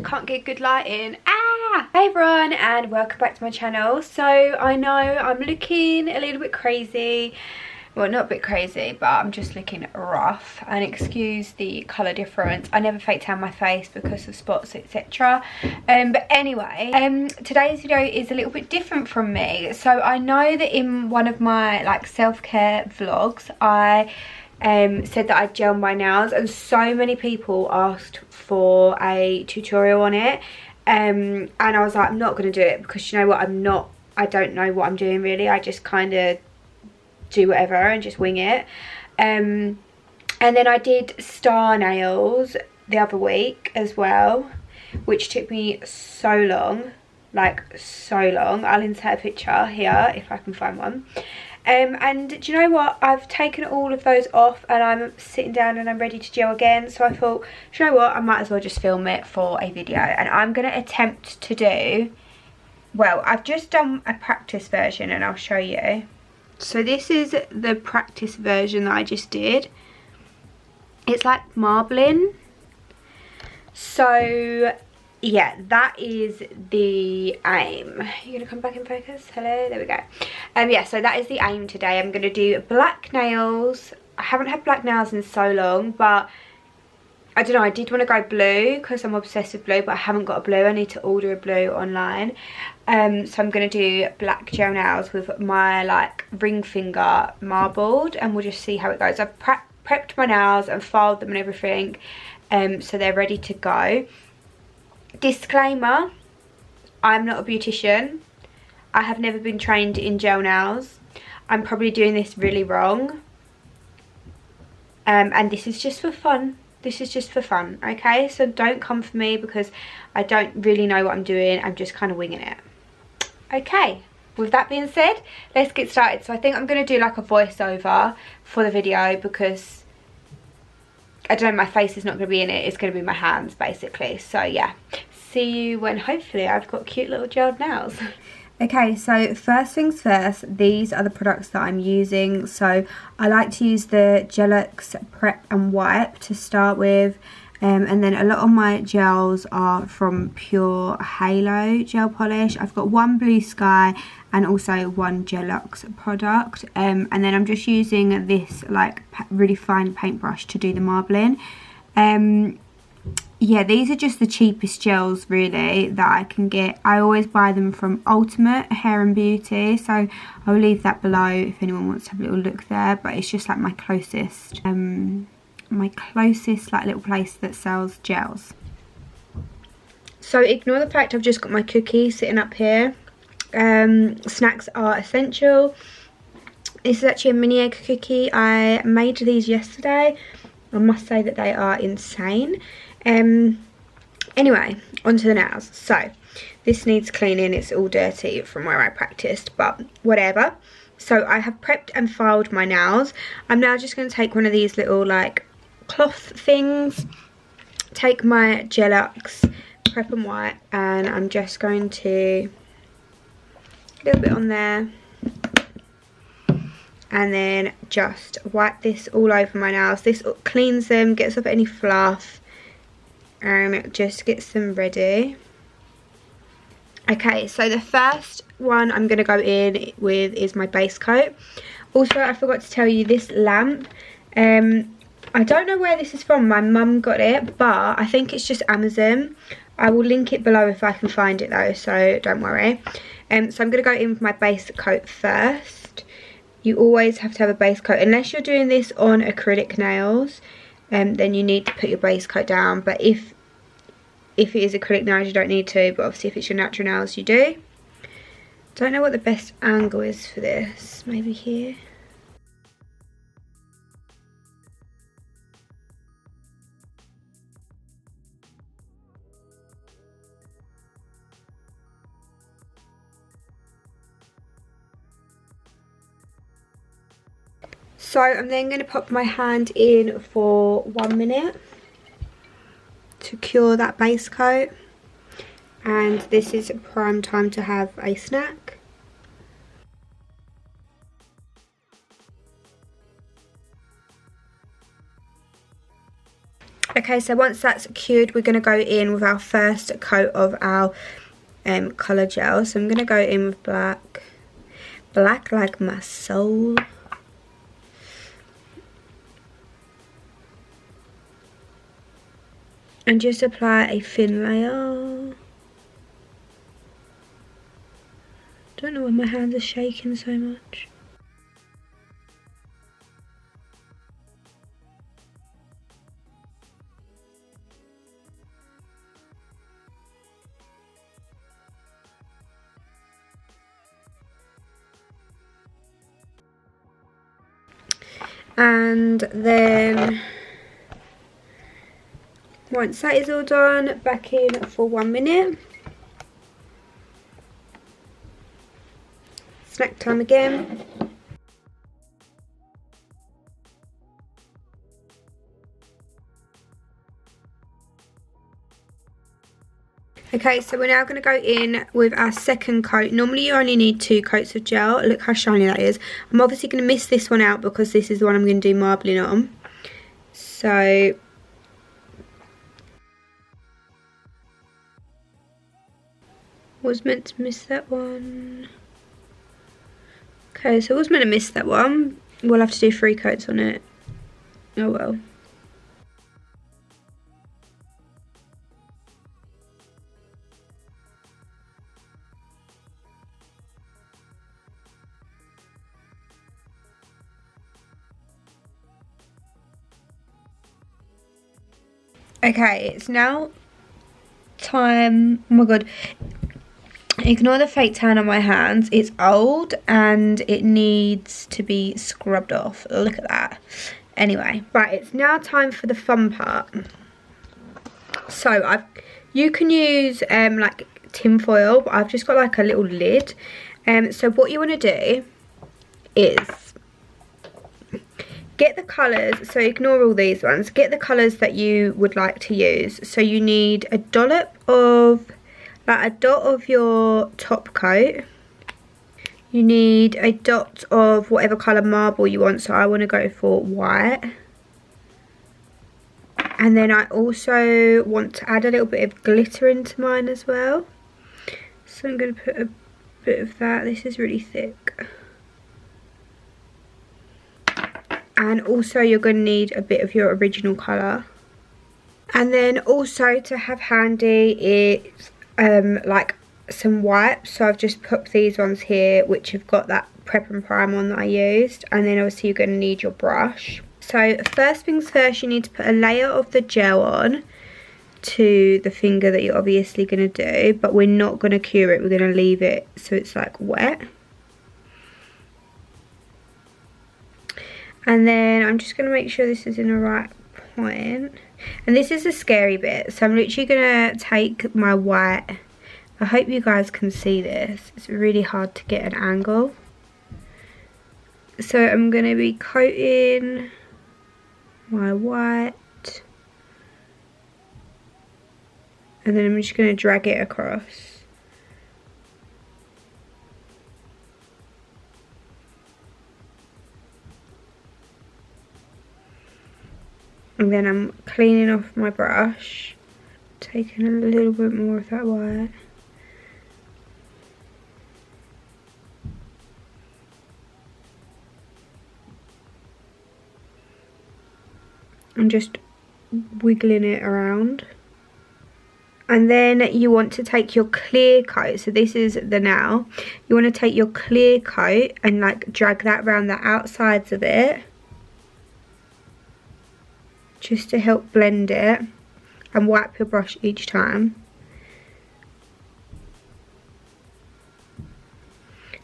can't get good lighting. Hey everyone, and welcome back to my channel. So I know I'm looking a little bit crazy. Well, not a bit crazy, but I'm just looking rough, and excuse the colour difference. I never fake tan my face because of spots, etc. But anyway, today's video is a little bit different from me. So I know that in one of my like self-care vlogs, I said that I'd gel my nails, and so many people asked for a tutorial on it. And I was like, I'm not going to do it because, you know what, I don't know what I'm doing really. I just kind of do whatever and just wing it. And then I did star nails the other week as well, which took me so long, like so long. I'll insert a picture here if I can find one. And do you know what, I've taken all of those off and I'm sitting down and I'm ready to gel again. So I thought, do you know what, I might as well just film it for a video, and I'm going to attempt to do, well, I've just done a practice version and I'll show you. So this is the practice version that I just did. It's like marbling. So yeah, that is the aim. You're gonna come back in focus? Hello, there we go. Yeah, so that is the aim today. I'm gonna do black nails. I haven't had black nails in so long, but I don't know, I did want to go blue because I'm obsessed with blue, but I haven't got a blue. I need to order a blue online. So I'm going to do black gel nails with my like ring finger marbled, and we'll just see how it goes. I've prepped my nails and filed them and everything, so they're ready to go. Disclaimer, I'm not a beautician. I have never been trained in gel nails. I'm probably doing this really wrong. And this is just for fun. This is just for fun, okay? So don't come for me because I don't really know what I'm doing. I'm just kind of winging it. Okay, with that being said, let's get started. So I think I'm going to do like a voiceover for the video because, I don't know, my face is not going to be in it. It's going to be my hands basically. So yeah, see you when hopefully I've got cute little gelled nails. Okay, so first things first, these are the products that I'm using. So I like to use the Gelux Prep and Wipe to start with. And then a lot of my gels are from Pure Halo gel polish. I've got one Blue Sky and also one Gelux product. And then I'm just using this like really fine paintbrush to do the marbling. Yeah, these are just the cheapest gels really that I can get. I always buy them from Ultimate Hair and Beauty, so I'll leave that below if anyone wants to have a little look there. But it's just like my closest like little place that sells gels. So ignore the fact I've just got my cookie sitting up here. Snacks are essential. This is actually a mini egg cookie. I made these yesterday. I must say that they are insane. Anyway, onto the nails. So this needs cleaning. It's all dirty from where I practiced, but whatever. So I have prepped and filed my nails. I'm now just going to take one of these little like cloth things, take my Gelux Prep and White, and I'm just going to a little bit on there, and then just wipe this all over my nails. This cleans them, gets off any fluff, and just gets them ready. Okay, so the first one I'm going to go in with is my base coat. Also, I forgot to tell you, this lamp, I don't know where this is from. My mum got it, but I think it's just Amazon. I will link it below if I can find it though, so don't worry. So I'm going to go in with my base coat first. You always have to have a base coat. Unless you're doing this on acrylic nails, then you need to put your base coat down. But if it is acrylic nails, you don't need to. But obviously if it's your natural nails, you do. Don't know what the best angle is for this. Maybe here. So I'm then going to pop my hand in for 1 minute to cure that base coat, and this is prime time to have a snack. Okay, so once that's cured, we're going to go in with our first coat of our colour gel. So I'm going to go in with black. Black like my soul. And just apply a thin layer. Don't know why my hands are shaking so much. And then once that is all done, back in for 1 minute. Snack time again. Okay, so we're now going to go in with our second coat. Normally you only need 2 coats of gel. Look how shiny that is. I'm obviously going to miss this one out because this is the one I'm going to do marbling on. So was meant to miss that one. Okay, so I was meant to miss that one. We'll have to do 3 coats on it. Oh well. Okay, it's now time. Oh my god. Ignore the fake tan on my hands. It's old and it needs to be scrubbed off. Look at that. Anyway, right, it's now time for the fun part. So you can use like tin foil, but I've just got like a little lid. So what you want to do is get the colours, so ignore all these ones, get the colours that you would like to use. So you need a dollop of, like a dot of your top coat. You need a dot of whatever colour marble you want, so I want to go for white. And then I also want to add a little bit of glitter into mine as well. So I'm going to put a bit of that. This is really thick. And also you're going to need a bit of your original colour. And then also to have handy is like some wipes. So I've just put these ones here which have got that prep and prime on that I used. And then obviously you're going to need your brush. So first things first, you need to put a layer of the gel on to the finger that you're obviously going to do. But we're not going to cure it, we're going to leave it so it's like wet. And then I'm just going to make sure this is in the right point. And this is a scary bit. So I'm literally going to take my white. I hope you guys can see this. It's really hard to get an angle. So I'm going to be coating my white. And then I'm just going to drag it across. And then I'm cleaning off my brush, taking a little bit more of that white. And just wiggling it around. And then you want to take your clear coat, so this is the nail. You want to take your clear coat and like drag that around the outsides of it. Just to help blend it, and wipe your brush each time.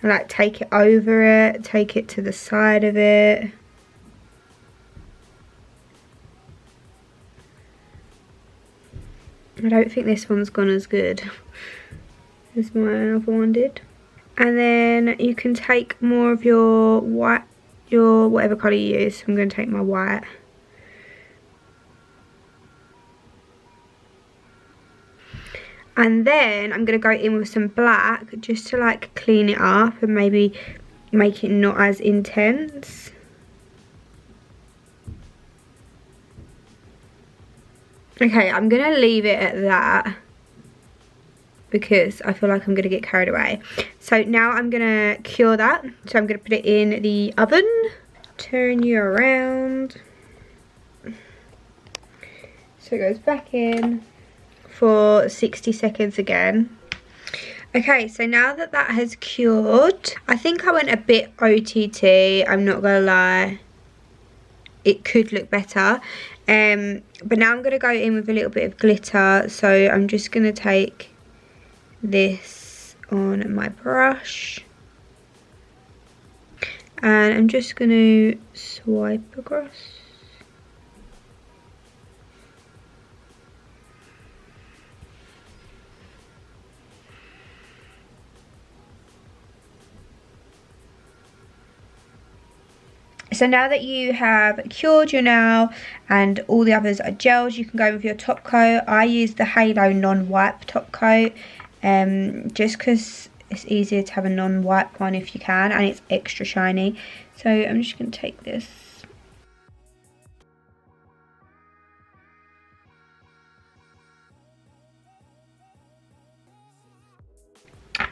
And like take it over it, take it to the side of it. I don't think this one's gone as good as my other one did. And then you can take more of your white, your whatever colour you use. So I'm going to take my white. And then I'm going to go in with some black just to like clean it up and maybe make it not as intense. Okay, I'm gonna leave it at that because I feel like I'm gonna get carried away. So now I'm gonna cure that. So I'm gonna put it in the oven. Turn you around. So it goes back in for 60 seconds again. Okay, so now that that has cured, I think I went a bit OTT, I'm not gonna lie. It could look better. But now I'm gonna go in with a little bit of glitter. So I'm just gonna take this on my brush. And I'm just gonna swipe across. So now that you have cured your nail and all the others are gels, you can go with your top coat. I use the Halo non-wipe top coat just because it's easier to have a non-wipe one if you can, and it's extra shiny. So I'm just going to take this.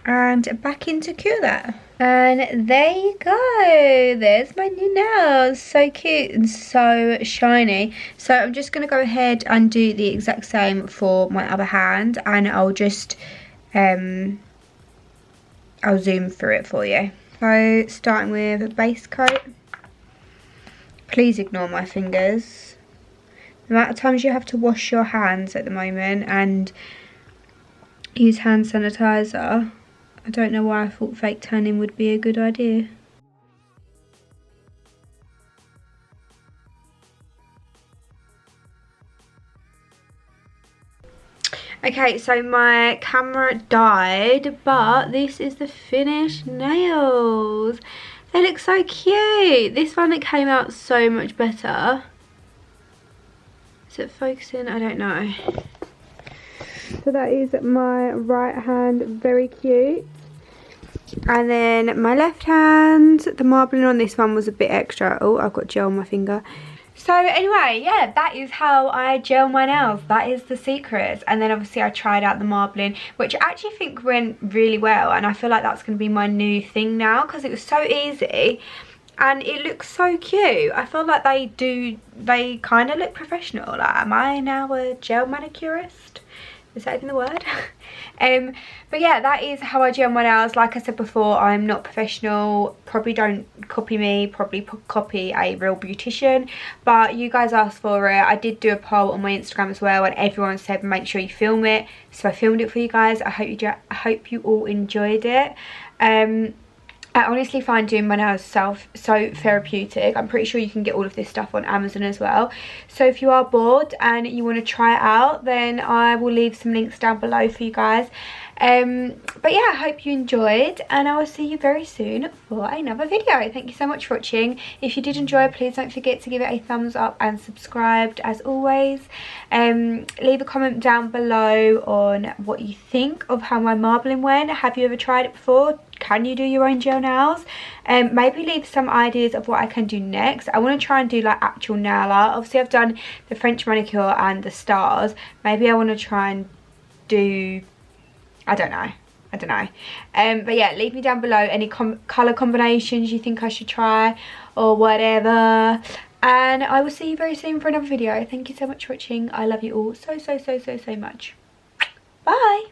And back in to cure that. And there you go, there's my new nails. So cute and so shiny. So I'm just going to go ahead and do the exact same for my other hand, and I'll just I'll zoom through it for you. So starting with a base coat. Please ignore my fingers. The amount of times you have to wash your hands at the moment and use hand sanitizer. I don't know why I thought fake tanning would be a good idea. Okay, so my camera died, but this is the finished nails. They look so cute. This one that came out so much better. Is it focusing? I don't know. So that is my right hand, very cute. And then my left hand, the marbling on this one was a bit extra. Oh, I've got gel on my finger. So anyway, yeah, that is how I gel my nails. That is the secret. And then obviously I tried out the marbling, which I actually think went really well. And I feel like that's going to be my new thing now because it was so easy. And it looks so cute. I feel like they kind of look professional. Like, am I now a gel manicurist? Is that even the word? But yeah, that is how I gel my nails. Like I said before, I'm not professional. Probably don't copy me. Probably copy a real beautician. But you guys asked for it. I did do a poll on my Instagram as well, and everyone said make sure you film it. So I filmed it for you guys. I hope you all enjoyed it. I honestly find doing my nails so therapeutic. I'm pretty sure you can get all of this stuff on Amazon as well. So if you are bored and you want to try it out, then I will leave some links down below for you guys. But yeah, I hope you enjoyed, and I will see you very soon for another video. Thank you so much for watching. If you did enjoy, please don't forget to give it a thumbs up and subscribe as always. Leave a comment down below on what you think of how my marbling went. Have you ever tried it before? Can you do your own gel nails? Maybe leave some ideas of what I can do next. I want to try and do like actual nail art. Obviously I've done the French manicure and the stars. Maybe I want to try and do, I don't know. But yeah, leave me down below any colour combinations you think I should try or whatever. And I will see you very soon for another video. Thank you so much for watching. I love you all so much. Bye.